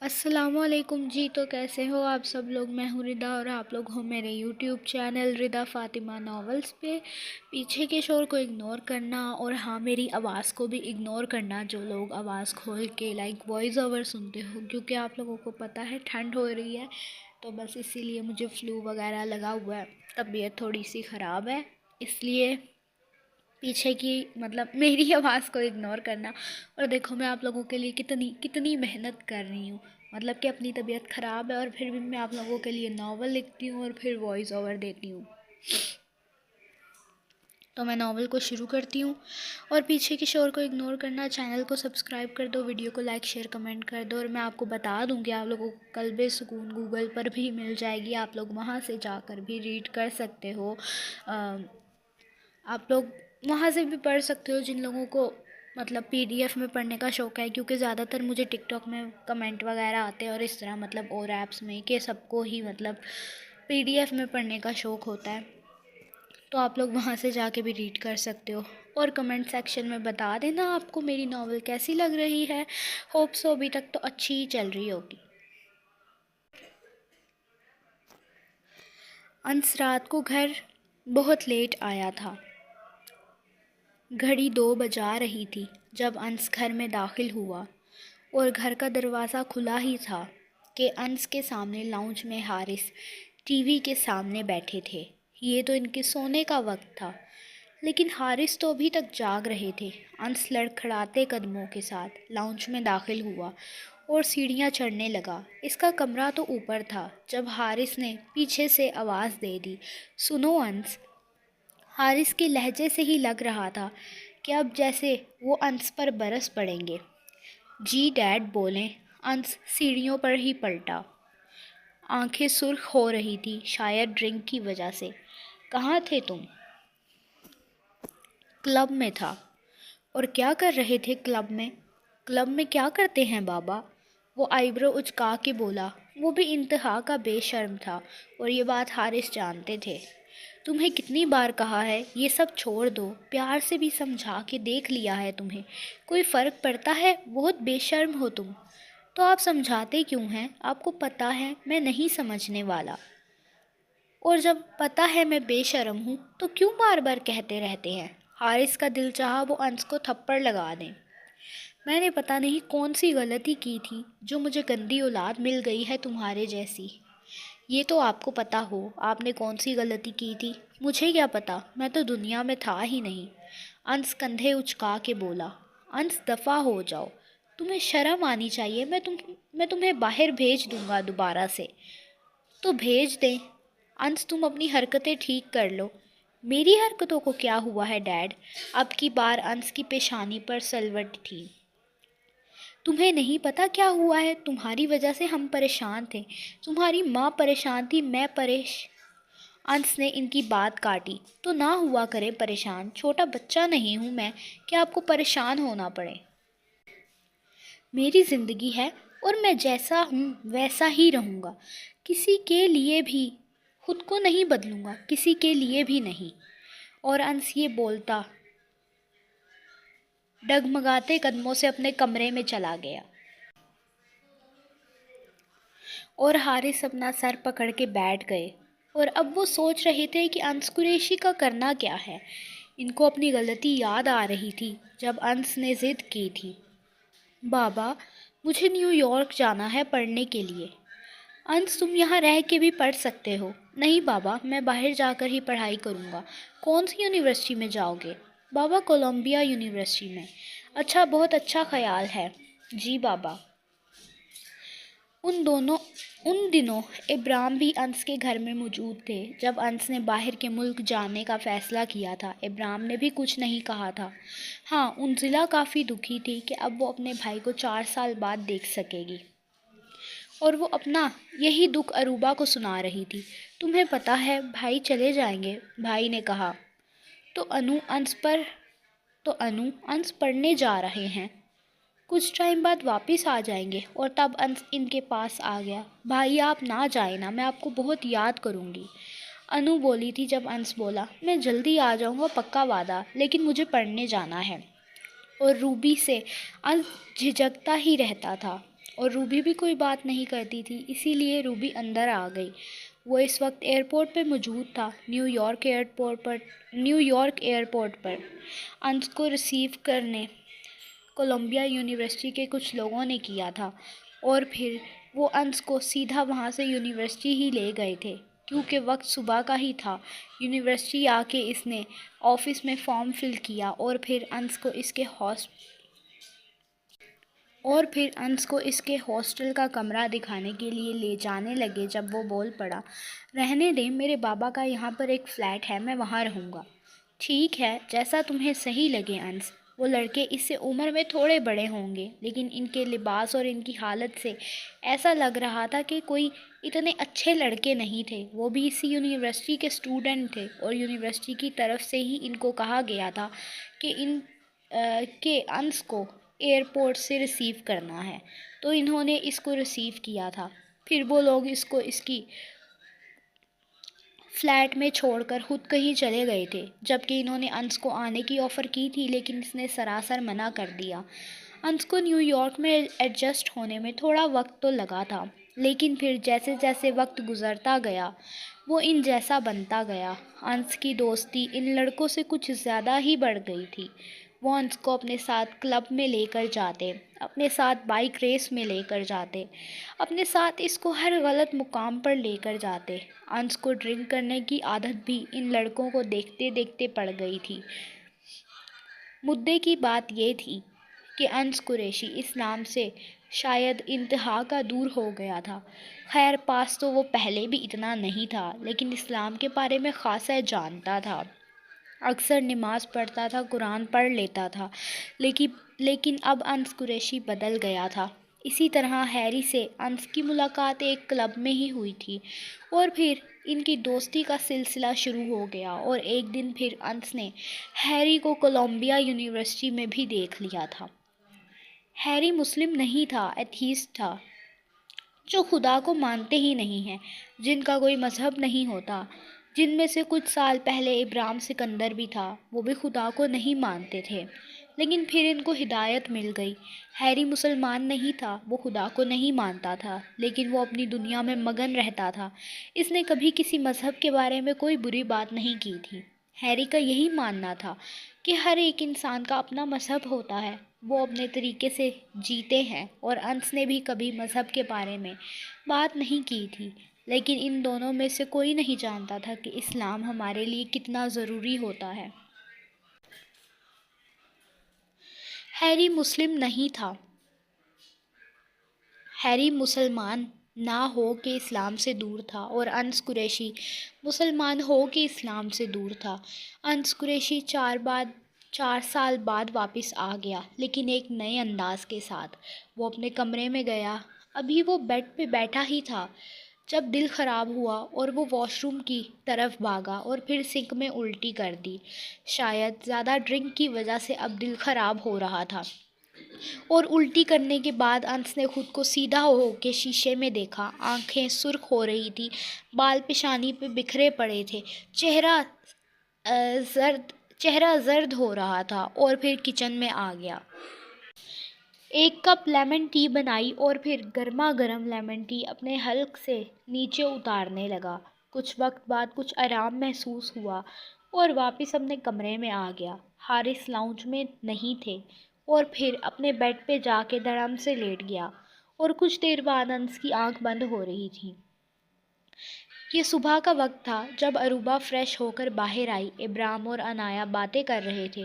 السلام علیکم جی، تو کیسے ہو آپ سب لوگ؟ میں ہوں ردا اور آپ لوگ ہو میرے یوٹیوب چینل ردا فاطمہ ناولز پہ۔ پیچھے کے شور کو اگنور کرنا اور ہاں میری آواز کو بھی اگنور کرنا، جو لوگ آواز کھول کے وائس اوور سنتے ہو، کیونکہ آپ لوگوں کو پتہ ہے ٹھنڈ ہو رہی ہے، تو بس اسی لیے مجھے فلو وغیرہ لگا ہوا ہے، طبیعت تھوڑی سی خراب ہے، اس لیے پیچھے کی میری آواز کو اگنور کرنا۔ اور دیکھو میں آپ لوگوں کے لیے کتنی کتنی محنت کر رہی ہوں، کہ اپنی طبیعت خراب ہے اور پھر بھی میں آپ لوگوں کے لیے ناول لکھتی ہوں اور پھر وائس اوور دیتی ہوں۔ تو میں ناول کو شروع کرتی ہوں، اور پیچھے کے شور کو اگنور کرنا، چینل کو سبسکرائب کر دو، ویڈیو کو لائک شیئر کمنٹ کر دو، اور میں آپ کو بتا دوں کہ آپ لوگوں کو قلب سکون گوگل پر بھی مل جائے گی، آپ لوگ وہاں سے جا کر بھی ریڈ کر سکتے ہو، آپ لوگ وہاں سے بھی پڑھ سکتے ہو جن لوگوں کو پی ڈی ایف میں پڑھنے کا شوق ہے، کیونکہ زیادہ تر مجھے ٹک ٹاک میں کمنٹ وغیرہ آتے ہیں اور اس طرح اور ایپس میں کہ سب کو ہی پی ڈی ایف میں پڑھنے کا شوق ہوتا ہے، تو آپ لوگ وہاں سے جا کے بھی ریڈ کر سکتے ہو، اور کمنٹ سیکشن میں بتا دینا آپ کو میری ناول کیسی لگ رہی ہے۔ ہوپ سو ابھی تک تو اچھی ہی چل رہی ہوگی۔ انس رات کو گھر بہت لیٹ آیا تھا۔ گھڑی 2 بجا رہی تھی جب انس گھر میں داخل ہوا، اور گھر کا دروازہ کھلا ہی تھا کہ انس کے سامنے لاؤنج میں حارث ٹی وی کے سامنے بیٹھے تھے۔ یہ تو ان کے سونے کا وقت تھا، لیکن حارث تو ابھی تک جاگ رہے تھے۔ انس لڑکھڑاتے قدموں کے ساتھ لاؤنج میں داخل ہوا اور سیڑھیاں چڑھنے لگا۔ اس کا کمرہ تو اوپر تھا جب حارث نے پیچھے سے آواز دے دی، "سنو انس۔" حارث کے لہجے سے ہی لگ رہا تھا کہ اب جیسے وہ انس پر برس پڑیں گے۔ "جی ڈیڈ بولیں۔" انس سیڑھیوں پر ہی پلٹا۔ آنکھیں سرخ ہو رہی تھی، شاید ڈرنک کی وجہ سے۔ "کہاں تھے تم؟" "کلب میں تھا۔" "اور کیا کر رہے تھے کلب میں؟" "کلب میں کیا کرتے ہیں بابا؟" وہ آئی برو اچکا کے بولا۔ وہ بھی انتہا کا بے شرم تھا، اور یہ بات حارث جانتے تھے۔ "تمہیں کتنی بار کہا ہے یہ سب چھوڑ دو، پیار سے بھی سمجھا کے دیکھ لیا ہے تمہیں، کوئی فرق پڑتا ہے؟ بہت بے شرم ہو تم۔ تو آپ سمجھاتے کیوں ہیں؟ آپ کو پتہ ہے میں نہیں سمجھنے والا، اور جب پتہ ہے میں بے شرم ہوں تو کیوں بار بار کہتے رہتے ہیں؟" حارث کا دل چاہا وہ انس کو تھپڑ لگا دیں۔ "میں نے پتہ نہیں کون سی غلطی کی تھی جو مجھے گندی اولاد مل گئی ہے تمہارے جیسی۔ یہ تو آپ کو پتہ ہو آپ نے کون سی غلطی کی تھی، مجھے کیا پتہ، میں تو دنیا میں تھا ہی نہیں۔" انس کندھے اچکا کے بولا۔ "انس دفع ہو جاؤ، تمہیں شرم آنی چاہیے، میں تمہیں باہر بھیج دوں گا دوبارہ سے۔" "تو بھیج دیں۔ انس تم اپنی حرکتیں ٹھیک کر لو۔" "میری حرکتوں کو کیا ہوا ہے ڈیڈ؟" اب کی بار انس کی پیشانی پر سلوٹ تھی۔ "تمہیں نہیں پتہ کیا ہوا ہے؟ تمہاری وجہ سے ہم پریشان تھے، تمہاری ماں پریشان تھی، میں انس نے ان کی بات کاٹی۔ "تو نہ ہوا کریں پریشان، چھوٹا بچہ نہیں ہوں میں کہ آپ کو پریشان ہونا پڑے۔ میری زندگی ہے اور میں جیسا ہوں ویسا ہی رہوں گا، کسی کے لیے بھی خود کو نہیں بدلوں گا، کسی کے لیے بھی نہیں۔" اور انس یہ بولتا ڈگمگاتے قدموں سے اپنے کمرے میں چلا گیا۔ اور حارث اپنا سر پکڑ کے بیٹھ گئے، اور اب وہ سوچ رہے تھے کہ انس قریشی کا کرنا کیا ہے۔ ان کو اپنی غلطی یاد آ رہی تھی جب انس نے ضد کی تھی، "بابا مجھے نیو یارک جانا ہے پڑھنے کے لیے۔" "انس تم یہاں رہ کے بھی پڑھ سکتے ہو۔" "نہیں بابا، میں باہر جا کر ہی پڑھائی کروں گا۔" "کون سی یونیورسٹی میں جاؤ گے؟" "بابا کولمبیا یونیورسٹی میں۔" "اچھا، بہت اچھا خیال ہے۔" "جی بابا۔" ان دنوں ابرام بھی انس کے گھر میں موجود تھے جب انس نے باہر کے ملک جانے کا فیصلہ کیا تھا۔ ابرام نے بھی کچھ نہیں کہا تھا۔ ہاں، انزلہ کافی دکھی تھی کہ اب وہ اپنے بھائی کو 4 سال بعد دیکھ سکے گی، اور وہ اپنا یہی دکھ اروبا کو سنا رہی تھی۔ "تمہیں پتہ ہے بھائی چلے جائیں گے۔" بھائی نے کہا۔ تو انو انس پڑھنے جا رہے ہیں، کچھ ٹائم بعد واپس آ جائیں گے، اور تب انس ان کے پاس آ گیا۔ "بھائی آپ نہ جائیں نا، میں آپ کو بہت یاد کروں گی۔" انو بولی تھی جب انس بولا، "میں جلدی آ جاؤں گا پکا وعدہ، لیکن مجھے پڑھنے جانا ہے۔" اور روبی سے انس جھجکتا ہی رہتا تھا، اور روبی بھی کوئی بات نہیں کرتی تھی، اسی لیے روبی اندر آ گئی۔ وہ اس وقت ایئرپورٹ پہ موجود تھا، نیو یارک ایئرپورٹ پر انس کو ریسیو کرنے کولمبیا یونیورسٹی کے کچھ لوگوں نے کیا تھا، اور پھر وہ انس کو سیدھا وہاں سے یونیورسٹی ہی لے گئے تھے کیونکہ وقت صبح کا ہی تھا۔ یونیورسٹی آ کے اس نے آفس میں فارم فل کیا اور پھر انس کو اس کے ہاسٹل کا کمرہ دکھانے کے لیے لے جانے لگے جب وہ بول پڑا، رہنے دیں، میرے بابا کا یہاں پر ایک فلیٹ ہے، میں وہاں رہوں گا۔ ٹھیک ہے، جیسا تمہیں صحیح لگے انس۔ وہ لڑکے اس سے عمر میں تھوڑے بڑے ہوں گے، لیکن ان کے لباس اور ان کی حالت سے ایسا لگ رہا تھا کہ کوئی اتنے اچھے لڑکے نہیں تھے۔ وہ بھی اسی یونیورسٹی کے اسٹوڈنٹ تھے اور یونیورسٹی کی طرف سے ہی ان کو کہا گیا تھا کہ انس کو ایئرپورٹ سے ریسیو کرنا ہے، تو انہوں نے اس کو ریسیو کیا تھا۔ پھر وہ لوگ اس کو اس کی فلیٹ میں چھوڑ کر خود کہیں چلے گئے تھے، جبکہ انہوں نے انس کو آنے کی آفر کی تھی، لیکن اس نے سراسر منع کر دیا۔ انس کو نیو یارک میں ایڈجسٹ ہونے میں تھوڑا وقت تو لگا تھا، لیکن پھر جیسے جیسے وقت گزرتا گیا وہ ان جیسا بنتا گیا۔ انس کی دوستی ان لڑکوں سے کچھ زیادہ ہی بڑھ گئی تھی۔ وہ انس کو اپنے ساتھ کلب میں لے کر جاتے، اپنے ساتھ بائک ریس میں لے کر جاتے، اپنے ساتھ اس کو ہر غلط مقام پر لے کر جاتے۔ انس کو ڈرنک کرنے کی عادت بھی ان لڑکوں کو دیکھتے دیکھتے پڑ گئی تھی۔ مدعے کی بات یہ تھی کہ انس قریشی اسلام سے شاید انتہا کا دور ہو گیا تھا۔ خیر پاس تو وہ پہلے بھی اتنا نہیں تھا، لیکن اسلام کے بارے میں خاصا جانتا تھا، اکثر نماز پڑھتا تھا، قرآن پڑھ لیتا تھا، لیکن اب انس قریشی بدل گیا تھا۔ اسی طرح ہیری سے انس کی ملاقات ایک کلب میں ہی ہوئی تھی، اور پھر ان کی دوستی کا سلسلہ شروع ہو گیا، اور ایک دن پھر انس نے ہیری کو کولمبیا یونیورسٹی میں بھی دیکھ لیا تھا۔ ہیری مسلم نہیں تھا، ایتھیسٹ تھا، جو خدا کو مانتے ہی نہیں ہیں، جن کا کوئی مذہب نہیں ہوتا، جن میں سے کچھ سال پہلے ابراہیم سکندر بھی تھا، وہ بھی خدا کو نہیں مانتے تھے، لیکن پھر ان کو ہدایت مل گئی۔ ہیری مسلمان نہیں تھا، وہ خدا کو نہیں مانتا تھا، لیکن وہ اپنی دنیا میں مگن رہتا تھا۔ اس نے کبھی کسی مذہب کے بارے میں کوئی بری بات نہیں کی تھی۔ ہیری کا یہی ماننا تھا کہ ہر ایک انسان کا اپنا مذہب ہوتا ہے، وہ اپنے طریقے سے جیتے ہیں، اور انس نے بھی کبھی مذہب کے بارے میں بات نہیں کی تھی، لیکن ان دونوں میں سے کوئی نہیں جانتا تھا کہ اسلام ہمارے لیے کتنا ضروری ہوتا ہے۔ ہیری مسلم نہیں تھا، ہیری مسلمان نہ ہو کے اسلام سے دور تھا، اور انس قریشی مسلمان ہو کے اسلام سے دور تھا۔ انس قریشی 4 سال بعد واپس آ گیا، لیکن ایک نئے انداز کے ساتھ۔ وہ اپنے کمرے میں گیا، ابھی وہ بیڈ پہ بیٹھا ہی تھا جب دل خراب ہوا اور وہ واش روم کی طرف بھاگا اور پھر سنک میں الٹی کر دی۔ شاید زیادہ ڈرنک کی وجہ سے اب دل خراب ہو رہا تھا، اور الٹی کرنے کے بعد انس نے خود کو سیدھا ہو کے شیشے میں دیکھا۔ آنکھیں سرخ ہو رہی تھی، بال پیشانی پہ بکھرے پڑے تھے، چہرہ زرد ہو رہا تھا، اور پھر کچن میں آ گیا۔ ایک کپ لیمن ٹی بنائی اور پھر گرما گرم لیمن ٹی اپنے حلق سے نیچے اتارنے لگا۔ کچھ وقت بعد کچھ آرام محسوس ہوا اور واپس اپنے کمرے میں آ گیا۔ حارث لاؤنج میں نہیں تھے، اور پھر اپنے بیڈ پہ جا کے دھڑام سے لیٹ گیا، اور کچھ دیر بعد انس کی آنکھ بند ہو رہی تھی۔ یہ صبح کا وقت تھا جب اروبا فریش ہو کر باہر آئی۔ ابراہیم اور انایا باتیں کر رہے تھے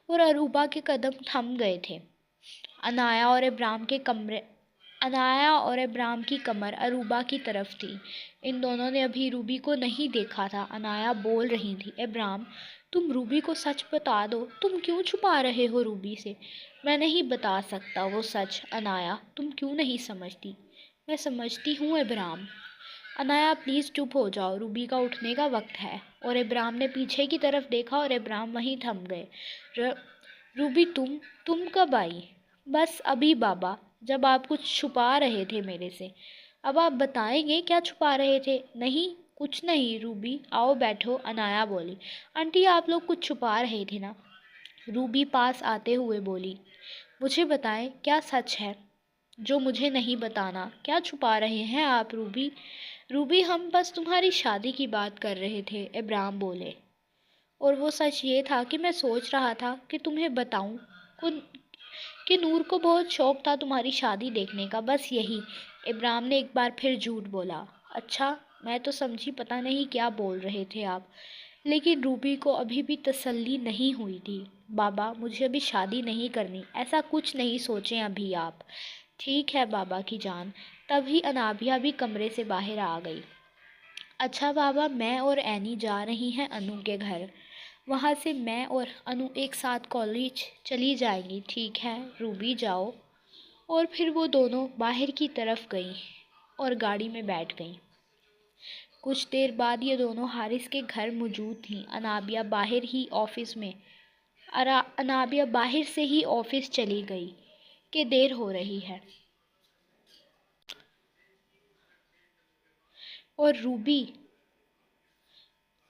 اور اروبا کے قدم تھم گئے تھے۔ انایا اور ابراہیم کی کمر اروبا کی طرف تھی۔ ان دونوں نے ابھی روبی کو نہیں دیکھا تھا۔ انایا بول رہی تھی، ابراہیم تم روبی کو سچ بتا دو، تم کیوں چھپا رہے ہو روبی سے؟ میں نہیں بتا سکتا وہ سچ۔ انایا تم کیوں نہیں سمجھتی؟ میں سمجھتی ہوں ابراہیم۔ انایا پلیز چپ ہو جاؤ، روبی کا اٹھنے کا وقت ہے۔ اور ابراہیم نے پیچھے کی طرف دیکھا اور ابراہیم وہیں تھم گئے۔ روبی تم کب آئی؟ بس ابھی بابا، جب آپ کچھ چھپا رہے تھے میرے سے۔ اب آپ بتائیں گے کیا چھپا رہے تھے؟ نہیں کچھ نہیں روبی، آؤ بیٹھو، انایا بولی۔ آنٹی آپ لوگ کچھ چھپا رہے تھے نا؟ روبی پاس آتے ہوئے بولی۔ مجھے بتائیں کیا سچ ہے؟ جو مجھے نہیں بتانا؟ کیا چھپا رہے ہیں آپ روبی؟ روبی، ہم بس تمہاری شادی کی بات کر رہے تھے، ابراہیم بولے۔ اور وہ سچ یہ تھا کہ میں سوچ رہا تھا کہ تمہیں بتاؤں کہ نور کو بہت شوق تھا تمہاری شادی دیکھنے کا، بس یہی۔ ابراہیم نے ایک بار پھر جھوٹ بولا۔ اچھا، میں تو سمجھی، پتہ نہیں کیا بول رہے تھے آپ۔ لیکن روبی کو ابھی بھی تسلی نہیں ہوئی تھی۔ بابا، مجھے ابھی شادی نہیں کرنی، ایسا کچھ نہیں سوچیں ابھی آپ۔ ٹھیک ہے بابا کی جان۔ تبھی انابیہ بھی کمرے سے باہر آ گئی۔ اچھا بابا، میں اور اینی جا رہی ہیں انو کے گھر، وہاں سے میں اور انو ایک ساتھ کالج چلی جائیں گی۔ ٹھیک ہے روبی، جاؤ۔ اور پھر وہ دونوں باہر کی طرف گئیں اور گاڑی میں بیٹھ گئیں۔ کچھ دیر بعد یہ دونوں حارث کے گھر موجود تھیں۔ انابیہ باہر سے ہی آفس چلی گئی کہ دیر ہو رہی ہے،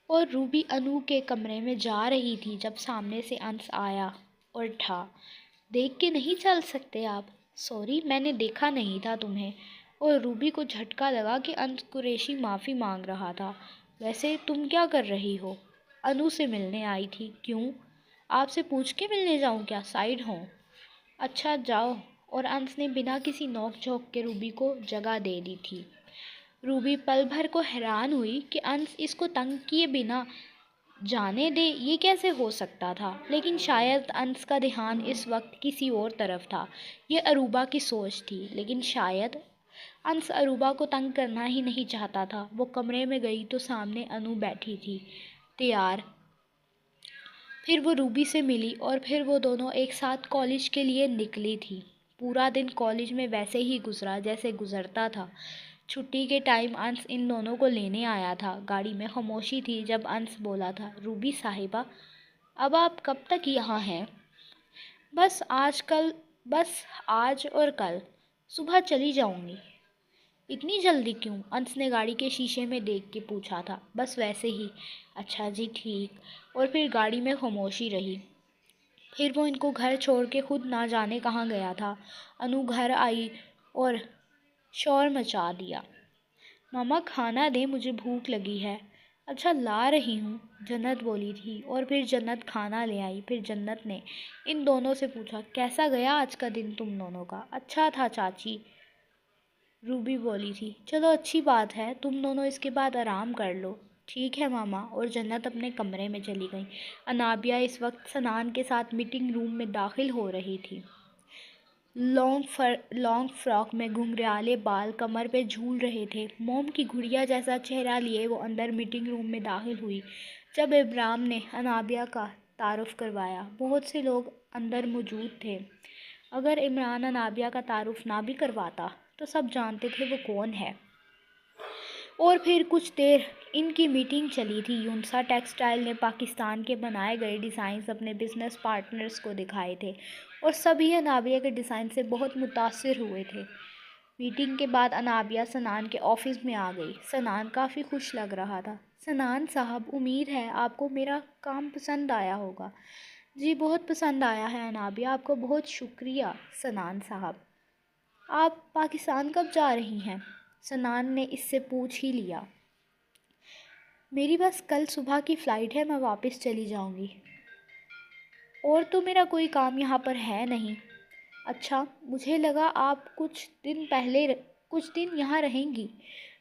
اور روبی انو کے کمرے میں جا رہی تھی جب سامنے سے انس آیا اور ٹھا۔ دیکھ کے نہیں چل سکتے آپ؟ سوری، میں نے دیکھا نہیں تھا تمہیں۔ اور روبی کو جھٹکا لگا کہ انس قریشی معافی مانگ رہا تھا۔ ویسے تم کیا کر رہی ہو؟ انو سے ملنے آئی تھی۔ کیوں؟ آپ سے پوچھ کے ملنے جاؤں کیا؟ سائڈ ہوں۔ اچھا جاؤ۔ اور انس نے بنا کسی نوک جھوک کے روبی کو جگہ دے دی تھی۔ روبی پل بھر کو حیران ہوئی کہ انس اس کو تنگ کیے بنا جانے دے، یہ کیسے ہو سکتا تھا؟ لیکن شاید انس کا دھیان اس وقت کسی اور طرف تھا۔ یہ اروبا کی سوچ تھی، لیکن شاید انس اروبا کو تنگ کرنا ہی نہیں چاہتا تھا۔ وہ کمرے میں گئی تو سامنے انو بیٹھی تھی، تیار۔ پھر وہ روبی سے ملی اور پھر وہ دونوں ایک ساتھ کالج کے لیے نکلی تھی۔ پورا دن کالج میں ویسے ہی گزرا جیسے گزرتا تھا۔ چھٹی کے ٹائم انس ان دونوں کو لینے آیا تھا۔ گاڑی میں خاموشی تھی جب انس بولا تھا، روبی صاحبہ، اب آپ کب تک یہاں ہیں؟ بس آج اور کل صبح چلی جاؤں گی۔ اتنی جلدی کیوں؟ انس نے گاڑی کے شیشے میں دیکھ کے پوچھا تھا۔ بس ویسے ہی۔ اچھا جی ٹھیک۔ اور پھر گاڑی میں خاموشی رہی۔ پھر وہ ان کو گھر چھوڑ کے خود نہ جانے کہاں گیا تھا۔ انو گھر آئی اور شور مچا دیا۔ ماما کھانا دیں، مجھے بھوک لگی ہے۔ اچھا لا رہی ہوں، جنت بولی تھی، اور پھر جنت کھانا لے آئی۔ پھر جنت نے ان دونوں سے پوچھا، کیسا گیا آج کا دن تم دونوں کا؟ اچھا تھا چاچی، روبی بولی تھی۔ چلو اچھی بات ہے، تم دونوں اس کے بعد آرام کر لو۔ ٹھیک ہے ماما۔ اور جنت اپنے کمرے میں چلی گئی۔ انابیہ اس وقت سنان کے ساتھ میٹنگ روم میں داخل ہو رہی تھی۔ لانگ فراک میں گھنگریالے بال کمر پہ جھول رہے تھے۔ موم کی گڑیا جیسا چہرہ لیے وہ اندر میٹنگ روم میں داخل ہوئی جب ابراہیم نے انابیہ کا تعارف کروایا۔ بہت سے لوگ اندر موجود تھے۔ اگر عمران انابیہ کا تعارف نہ بھی کرواتا تو سب جانتے تھے وہ کون ہے۔ اور پھر کچھ دیر ان کی میٹنگ چلی تھی۔ یونسا ٹیکسٹائل نے پاکستان کے بنائے گئے ڈیزائنز اپنے بزنس پارٹنرز کو دکھائے تھے اور سبھی انابیہ کے ڈیزائن سے بہت متاثر ہوئے تھے۔ میٹنگ کے بعد انابیہ سنان کے آفس میں آ گئی۔ سنان کافی خوش لگ رہا تھا۔ سنان صاحب، امید ہے آپ کو میرا کام پسند آیا ہوگا۔ جی بہت پسند آیا ہے انابیہ، آپ کو بہت شکریہ سنان صاحب۔ آپ پاکستان کب جا رہی ہیں؟ سنان نے اس سے پوچھ ہی لیا۔ میری بس کل صبح کی فلائٹ ہے، میں واپس چلی جاؤں گی۔ اور تو میرا کوئی کام یہاں پر ہے نہیں۔ اچھا، مجھے لگا آپ کچھ دن یہاں رہیں گی۔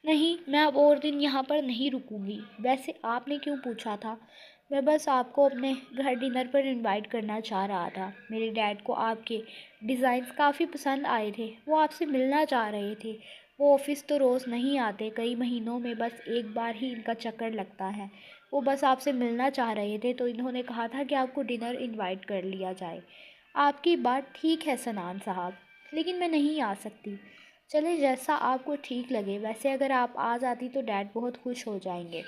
نہیں، میں اب اور دن یہاں پر نہیں رکوں گی۔ ویسے آپ نے کیوں پوچھا تھا؟ میں بس آپ کو اپنے گھر ڈنر پر انوائٹ کرنا چاہ رہا تھا۔ میرے ڈیڈ کو آپ کے ڈیزائنز کافی پسند آئے تھے، وہ آپ سے ملنا چاہ رہے تھے۔ وہ آفس تو روز نہیں آتے، کئی مہینوں میں بس ایک بار ہی ان کا چکر لگتا ہے۔ وہ بس آپ سے ملنا چاہ رہے تھے تو انہوں نے کہا تھا کہ آپ کو ڈنر انوائٹ کر لیا جائے۔ آپ کی بات ٹھیک ہے سنان صاحب، لیکن میں نہیں آ سکتی۔ چلے جیسا آپ کو ٹھیک لگے۔ ویسے اگر آپ آ جاتی تو ڈیڈ بہت خوش ہو جائیں گے۔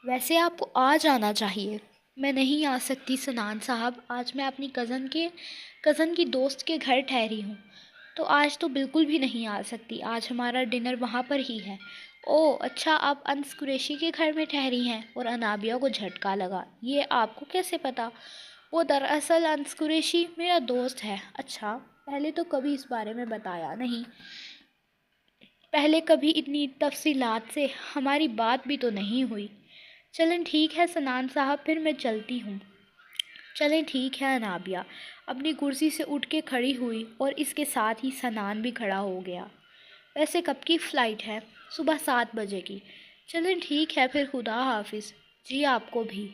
ویسے آپ کو آ جانا چاہیے۔ میں نہیں آ سکتی سنان صاحب، آج میں اپنی کزن کی دوست کے گھر ٹھہری ہوں، تو آج تو بالکل بھی نہیں آ سکتی۔ آج ہمارا ڈنر وہاں پر ہی ہے۔ اوہ اچھا، آپ انس قریشی کے گھر میں ٹھہری ہیں؟ اور انابیہ کو جھٹکا لگا۔ یہ آپ کو کیسے پتا؟ وہ دراصل انس قریشی میرا دوست ہے۔ اچھا، پہلے تو کبھی اس بارے میں بتایا نہیں، پہلے کبھی اتنی تفصیلات سے ہماری بات بھی تو نہیں ہوئی۔ چلیں ٹھیک ہے سنان صاحب، پھر میں چلتی ہوں۔ چلیں ٹھیک ہے۔ انابیہ اپنی کرسی سے اٹھ کے کھڑی ہوئی اور اس کے ساتھ ہی سنان بھی کھڑا ہو گیا۔ ویسے کب کی فلائٹ ہے؟ صبح 7 بجے کی۔ چلیں ٹھیک ہے پھر، خدا حافظ۔ جی آپ کو بھی۔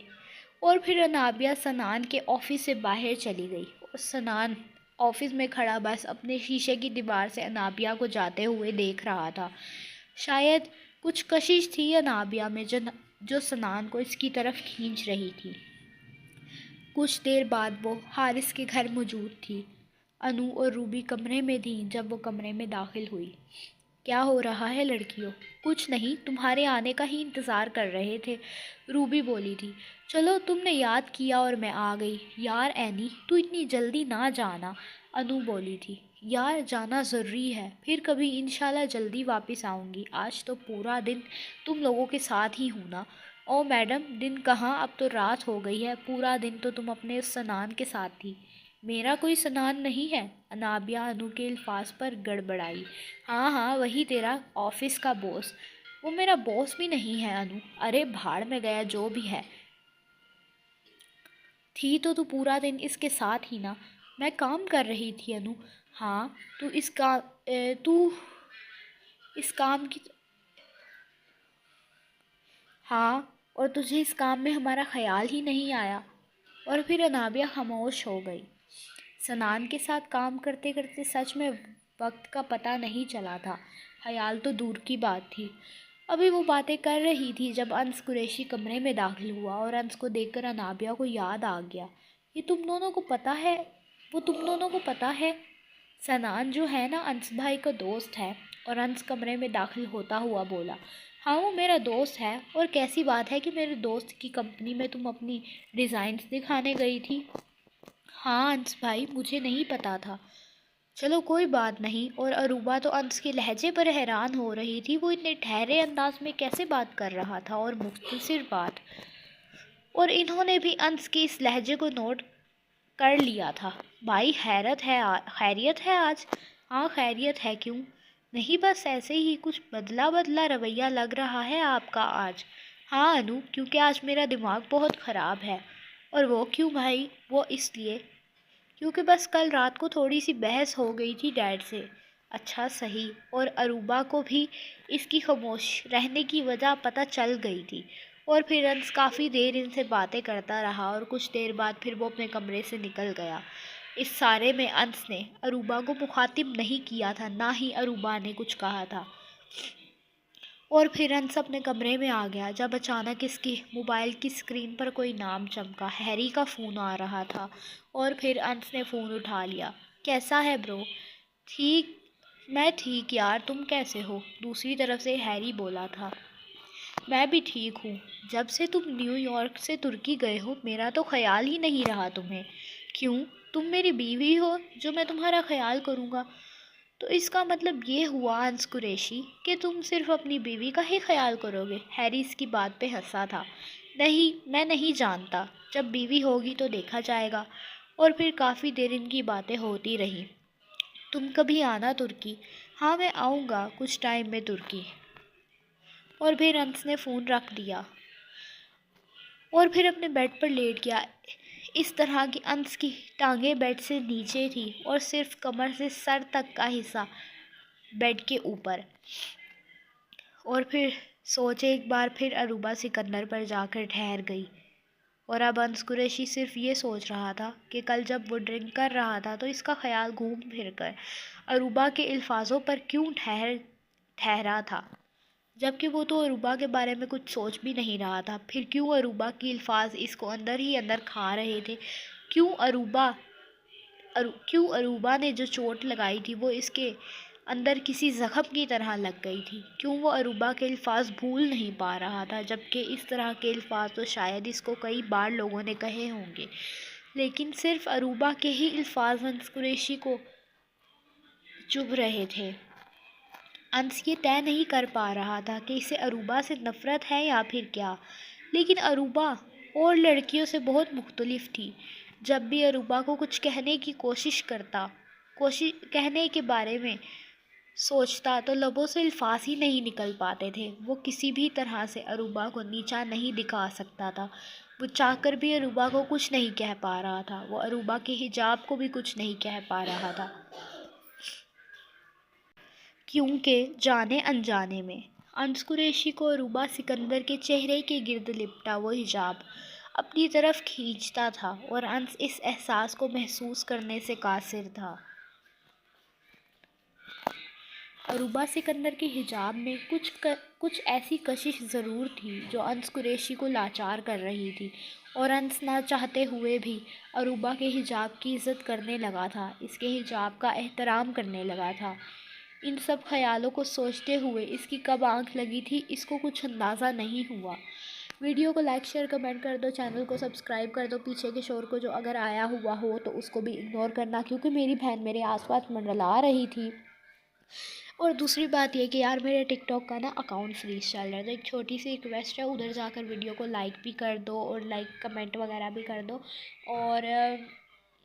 اور پھر انابیہ سنان کے آفس سے باہر چلی گئی اور سنان آفس میں کھڑا بس اپنے شیشے کی دیوار سے انابیہ کو جاتے ہوئے دیکھ رہا تھا۔ شاید کچھ کشش تھی انابیہ میں جو سنان کو اس کی طرف کھینچ رہی تھی۔ کچھ دیر بعد وہ حارث کے گھر موجود تھی۔ انو اور روبی کمرے میں تھیں جب وہ کمرے میں داخل ہوئی۔ کیا ہو رہا ہے لڑکیوں؟ کچھ نہیں، تمہارے آنے کا ہی انتظار کر رہے تھے، روبی بولی تھی۔ چلو تم نے یاد کیا اور میں آ گئی۔ یار اینی تو اتنی جلدی نہ جانا، انو بولی تھی۔ یار جانا ضروری ہے، پھر کبھی انشاءاللہ جلدی واپس آؤں گی، آج تو پورا دن تم لوگوں کے ساتھ ہی ہوں نا۔ او میڈم دن کہاں، اب تو رات ہو گئی ہے، پورا دن تو تم اپنے اس سنان کے ساتھ تھی۔ میرا کوئی سنان نہیں ہے، انابیہ انو کے الفاظ پر گڑبڑائی۔ ہاں ہاں وہی تیرا آفس کا باس۔ وہ میرا باس بھی نہیں ہے انو۔ ارے بھاڑ میں گیا جو بھی ہے، تھی تو پورا دن اس کے ساتھ ہی نا۔ میں کام کر رہی تھی انو۔ ہاں تو اس کام کی ہاں، اور تجھے اس کام میں ہمارا خیال ہی نہیں آیا۔ اور پھر انابیہ خاموش ہو گئی۔ سنان کے ساتھ کام کرتے کرتے سچ میں وقت کا پتہ نہیں چلا تھا، خیال تو دور کی بات تھی۔ ابھی وہ باتیں کر رہی تھی جب انس قریشی کمرے میں داخل ہوا اور انس کو دیکھ کر انابیہ کو یاد آ گیا۔ یہ تم دونوں کو پتہ ہے؟ وہ تم دونوں کو پتہ ہے؟ سنان جو ہے نا انس بھائی کا دوست ہے۔ اور انس کمرے میں داخل ہوتا ہوا بولا۔ ہاں وہ میرا دوست ہے، اور کیسی بات ہے کہ میرے دوست کی کمپنی میں تم اپنی ڈیزائنز دکھانے گئی تھی؟ ہاں انس بھائی مجھے نہیں پتا تھا۔ چلو کوئی بات نہیں۔ اور اروبا تو انس کے لہجے پر حیران ہو رہی تھی، وہ اتنے ٹھہرے انداز میں کیسے بات کر رہا تھا اور مختصر بات، اور انہوں نے بھی انس کے اس لہجے کو نوٹ کر لیا تھا۔ بھائی خیریت ہے آج؟ ہاں خیریت ہے، کیوں؟ نہیں بس ایسے ہی، کچھ بدلا رویہ لگ رہا ہے آپ کا آج۔ ہاں انو کیونکہ آج میرا دماغ بہت خراب ہے۔ اور وہ کیوں بھائی؟ وہ اس لیے کیونکہ بس کل رات کو تھوڑی سی بحث ہو گئی تھی ڈیڈ سے۔ اچھا صحیح۔ اور اروبا کو بھی اس کی خاموش رہنے کی وجہ پتہ چل گئی تھی۔ اور پھر انس کافی دیر ان سے باتیں کرتا رہا اور کچھ دیر بعد پھر وہ اپنے کمرے سے نکل گیا۔ اس سارے میں انس نے اروبا کو مخاطب نہیں کیا تھا، نہ ہی اروبا نے کچھ کہا تھا۔ اور پھر انس اپنے کمرے میں آ گیا جب اچانک اس کی موبائل کی اسکرین پر کوئی نام چمکا۔ ہیری کا فون آ رہا تھا اور پھر انس نے فون اٹھا لیا۔ کیسا ہے برو؟ میں ٹھیک یار، تم کیسے ہو؟ دوسری طرف سے ہیری بولا تھا۔ میں بھی ٹھیک ہوں۔ جب سے تم نیو یارک سے ترکی گئے ہو میرا تو خیال ہی نہیں رہا تمہیں۔ کیوں؟ تم میری بیوی ہو جو میں تمہارا خیال کروں گا؟ تو اس کا مطلب یہ ہوا انس قریشی کہ تم صرف اپنی بیوی کا ہی خیال کرو گے؟ ہیری اس کی بات پہ ہنسا تھا۔ نہیں میں نہیں جانتا، جب بیوی ہوگی تو دیکھا جائے گا۔ اور پھر کافی دیر ان کی باتیں ہوتی رہیں۔ تم کبھی آنا ترکی؟ ہاں میں آؤں گا کچھ ٹائم میں ترکی۔ اور پھر انس نے فون رکھ دیا اور پھر اپنے بیڈ پر لیٹ گیا۔ اس طرح کہ انس کی ٹانگیں بیڈ سے نیچے تھی اور صرف کمر سے سر تک کا حصہ بیڈ کے اوپر۔ اور پھر سوچے ایک بار پھر اروبا سکندر پر جا کر ٹھہر گئی۔ اور اب انس قریشی صرف یہ سوچ رہا تھا کہ کل جب وہ ڈرنک کر رہا تھا تو اس کا خیال گھوم پھر کر اروبا کے الفاظوں پر کیوں ٹھہرا تھا، جبکہ وہ تو اروبا کے بارے میں کچھ سوچ بھی نہیں رہا تھا۔ پھر کیوں اروبا کے الفاظ اس کو اندر ہی اندر کھا رہے تھے؟ کیوں اروبا نے جو چوٹ لگائی تھی وہ اس کے اندر کسی زخم کی طرح لگ گئی تھی؟ کیوں وہ اروبا کے الفاظ بھول نہیں پا رہا تھا، جبکہ اس طرح کے الفاظ تو شاید اس کو کئی بار لوگوں نے کہے ہوں گے، لیکن صرف اروبا کے ہی الفاظ انس قریشی کو چبھ رہے تھے۔ انس یہ طے نہیں کر پا رہا تھا کہ اسے اروبا سے نفرت ہے یا پھر کیا، لیکن اروبا اور لڑکیوں سے بہت مختلف تھی۔ جب بھی اروبا کو کچھ کہنے کی کوشش کرتا کوشش کہنے کے بارے میں سوچتا تو لبوں سے الفاظ ہی نہیں نکل پاتے تھے۔ وہ کسی بھی طرح سے اروبا کو نیچا نہیں دکھا سکتا تھا۔ وہ چاہ کر بھی اروبا کو کچھ نہیں کہہ پا رہا تھا۔ وہ اروبا کے حجاب کو بھی کچھ نہیں کہہ پا رہا تھا، کیونکہ جانے انجانے میں انس قریشی کو اروبا سکندر کے چہرے کے گرد لپٹا وہ حجاب اپنی طرف کھینچتا تھا، اور انس اس احساس کو محسوس کرنے سے قاصر تھا۔ اروبا سکندر کے حجاب میں کچھ ایسی کشش ضرور تھی جو انس قریشی کو لاچار کر رہی تھی، اور انس نہ چاہتے ہوئے بھی اروبا کے حجاب کی عزت کرنے لگا تھا، اس کے حجاب کا احترام کرنے لگا تھا۔ ان سب خیالوں کو سوچتے ہوئے اس کی کب آنکھ لگی تھی اس کو کچھ اندازہ نہیں ہوا۔ ویڈیو کو لائک شیئر کمنٹ کر دو، چینل کو سبسکرائب کر دو، پیچھے کے شور کو جو اگر آیا ہوا ہو تو اس کو بھی اگنور کرنا، کیونکہ میری بہن میرے آس پاس منڈلا رہی تھی۔ اور دوسری بات یہ کہ یار میرے ٹک ٹاک کا نا اکاؤنٹ فریز چل رہا ہے، تو ایک چھوٹی سی ریکویسٹ ہے، ادھر جا کر ویڈیو کو لائک بھی کر دو اور لائک کمنٹ وغیرہ بھی کر دو، اور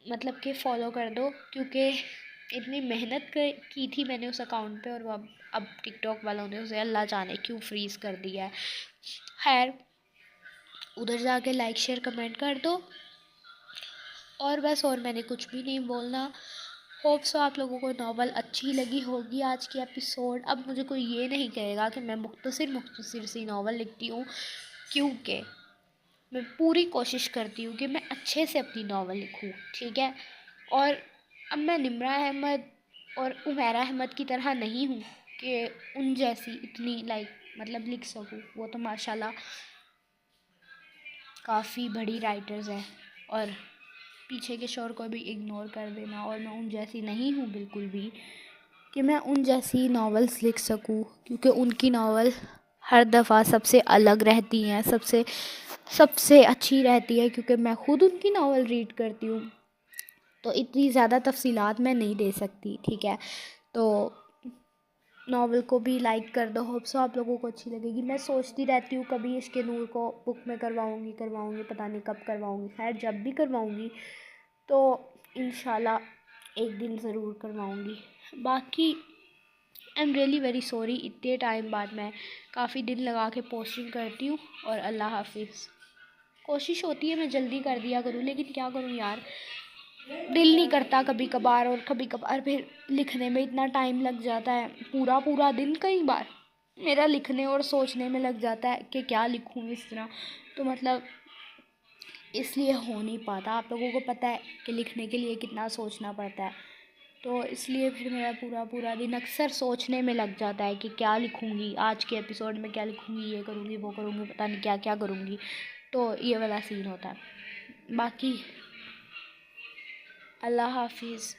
مطلب کہ فالو کر دو، کیونکہ اتنی محنت کی تھی میں نے اس اکاؤنٹ پہ، اور وہ اب ٹک ٹاک والوں نے اسے اللہ جانے کیوں فریز کر دیا ہے۔ خیر، ادھر جا کے لائک شیئر کمنٹ کر دو، اور بس، اور میں نے کچھ بھی نہیں بولنا۔ ہوپ سو آپ لوگوں کو ناول اچھی لگی ہوگی آج کی ایپیسوڈ۔ اب مجھے کوئی یہ نہیں کہے گا کہ میں مختصر سی ناول لکھتی ہوں، کیونکہ میں پوری کوشش کرتی ہوں کہ میں اچھے سے اپنی ناول لکھوں، ٹھیک ہے؟ اور اب میں نمرہ احمد اور عمیرہ احمد کی طرح نہیں ہوں کہ ان جیسی اتنی مطلب لکھ سکوں، وہ تو ماشاءاللہ کافی بڑی رائٹرز ہیں، اور پیچھے کے شور کو بھی اگنور کر دینا، اور میں ان جیسی نہیں ہوں بالکل بھی کہ میں ان جیسی ناولز لکھ سکوں، کیونکہ ان کی ناول ہر دفعہ سب سے الگ رہتی ہیں، سب سے اچھی رہتی ہے، کیونکہ میں خود ان کی ناول ریڈ کرتی ہوں، تو اتنی زیادہ تفصیلات میں نہیں دے سکتی، ٹھیک ہے؟ تو ناول کو بھی لائک کر دو، ہوپ سو آپ لوگوں کو اچھی لگے گی۔ میں سوچتی رہتی ہوں کبھی عشق نور کو بک میں کرواؤں گی، پتہ نہیں کب کرواؤں گی، خیر جب بھی کرواؤں گی تو انشاءاللہ ایک دن ضرور کرواؤں گی۔ باقی I am really very sorry, اتنے ٹائم بعد میں کافی دن لگا کے پوسٹنگ کرتی ہوں، اور اللہ حافظ۔ کوشش ہوتی ہے میں جلدی کر دیا کروں، لیکن کیا کروں یار، دل نہیں کرتا کبھی کبھار، اور کبھی کبھار پھر لکھنے میں اتنا ٹائم لگ جاتا ہے، پورا دن کئی بار میرا لکھنے اور سوچنے میں لگ جاتا ہے کہ کیا لکھوں اس طرح، تو مطلب اس لیے ہو نہیں پاتا۔ آپ لوگوں کو پتہ ہے کہ لکھنے کے لیے کتنا سوچنا پڑتا ہے، تو اس لیے پھر میرا پورا دن اکثر سوچنے میں لگ جاتا ہے کہ کیا لکھوں گی آج کے ایپیسوڈ میں، کیا لکھوں گی، یہ کروں گی وہ کروں گی، پتہ نہیں کیا کروں گی، تو یہ والا سین ہوتا ہے۔ باقی اللہ حافظ۔